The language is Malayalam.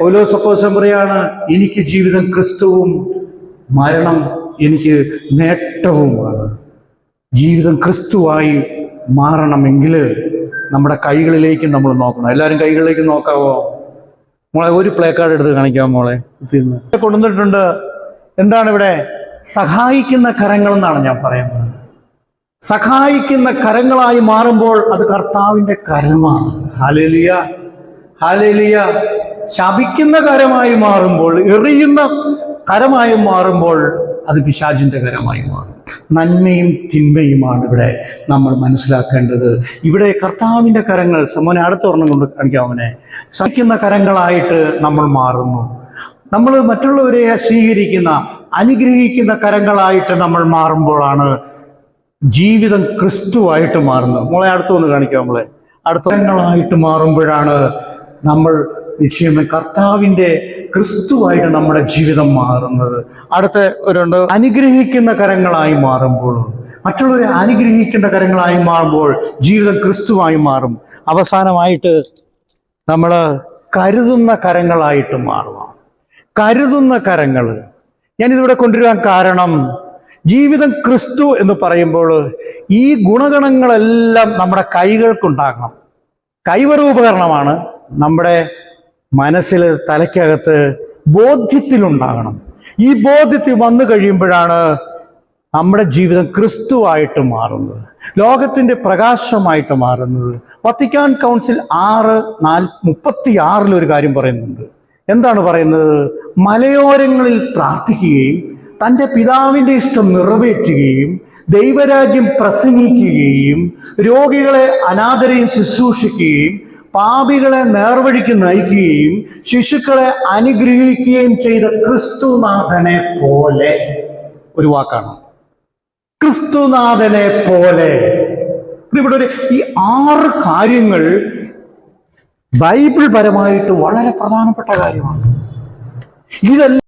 പൗലോസ് അപ്പോസ്തലൻ പറയാണ്, എനിക്ക് ജീവിതം ക്രിസ്തുവും മരണം എനിക്ക് നേട്ടവുമാണ്. ജീവിതം ക്രിസ്തുവായി മാറണമെങ്കിൽ നമ്മുടെ കൈകളിലേക്ക് നമ്മൾ നോക്കണം. എല്ലാവരും കൈകളിലേക്ക് നോക്കാവോ? മോളെ ഒരു പ്ലേ കാർഡ് എടുത്ത് കാണിക്കാമോ? മോളെ കൊണ്ടുവന്നിട്ടുണ്ട്. എന്താണ് ഇവിടെ? സഹായിക്കുന്ന കരങ്ങൾ എന്നാണ് ഞാൻ പറയുന്നത്. സഹായിക്കുന്ന കരങ്ങളായി മാറുമ്പോൾ അത് കർത്താവിൻ്റെ കരമാണ്. Hallelujah, hallelujah. ശപിക്കുന്ന കരമായി മാറുമ്പോൾ, എറിയുന്ന കരമായി മാറുമ്പോൾ അത് പിശാചിന്റെ കരമായി മാറും. നന്മയും തിന്മയുമാണ് ഇവിടെ നമ്മൾ മനസ്സിലാക്കേണ്ടത്. ഇവിടെ കർത്താവിൻ്റെ കരങ്ങൾ, മോനെ അടുത്ത ഒരെണ്ണം കൊണ്ട് കാണിക്കാമോനെ. സഹിക്കുന്ന കരങ്ങളായിട്ട് നമ്മൾ മാറുന്നു. നമ്മൾ മറ്റുള്ളവരെ സ്വീകരിക്കുന്ന, അനുഗ്രഹിക്കുന്ന കരങ്ങളായിട്ട് നമ്മൾ മാറുമ്പോഴാണ് ജീവിതം ക്രിസ്തുവായിട്ട് മാറുന്നത്. മോളെ അടുത്തൊന്ന് കാണിക്കാം. നമ്മളെ അടുത്ത കരങ്ങളായിട്ട് മാറുമ്പോഴാണ് നമ്മൾ നിശ്ചയമായി കർത്താവിൻ്റെ ക്രിസ്തുവായിട്ട് നമ്മുടെ ജീവിതം മാറുന്നത്. അടുത്ത ഒരുണ്ട്, അനുഗ്രഹിക്കുന്ന കരങ്ങളായി മാറുമ്പോൾ, മറ്റുള്ളവരെ അനുഗ്രഹിക്കുന്ന കരങ്ങളായി മാറുമ്പോൾ ജീവിതം ക്രിസ്തുവായി മാറും. അവസാനമായിട്ട് നമ്മൾ കരുതുന്ന കരങ്ങളായിട്ട് മാറുക. കരുതുന്ന കരങ്ങൾ ഞാനിതിവിടെ കൊണ്ടുവരാൻ കാരണം, ജീവിതം ക്രിസ്തു എന്ന് പറയുമ്പോൾ ഈ ഗുണഗണങ്ങളെല്ലാം നമ്മുടെ കൈകൾക്കുണ്ടാകണം. കൈവറ ഉപകരണമാണ്. നമ്മുടെ മനസ്സിൽ, തലയ്ക്കകത്ത് ബോധ്യത്തിലുണ്ടാകണം. ഈ ബോധ്യത്തിൽ വന്നു കഴിയുമ്പോഴാണ് നമ്മുടെ ജീവിതം ക്രിസ്തുവായിട്ട് മാറുന്നത്, ലോകത്തിൻ്റെ പ്രകാശമായിട്ട് മാറുന്നത്. വത്തിക്കാൻ കൗൺസിൽ 6:36 ഒരു കാര്യം പറയുന്നുണ്ട്. എന്താണ് പറയുന്നത്? മലയോരങ്ങളിൽ പ്രാർത്ഥിക്കുകയും തൻ്റെ പിതാവിൻ്റെ ഇഷ്ടം നിറവേറ്റുകയും ദൈവരാജ്യം പ്രസംഗിക്കുകയും രോഗികളെ അനാഥരെയും ശുശ്രൂഷിക്കുകയും പാപികളെ നേർവഴിക്ക് നയിക്കുകയും ശിശുക്കളെ അനുഗ്രഹിക്കുകയും ചെയ്ത ക്രിസ്തുനാഥനെ പോലെ. ഒരു വാക്കാണ് ക്രിസ്തുനാഥനെ പോലെ. ഇവിടെ ഈ 6 കാര്യങ്ങൾ ബൈബിൾ പരമായിട്ട് വളരെ പ്രധാനപ്പെട്ട കാര്യമാണ്. ഇതെല്ലാം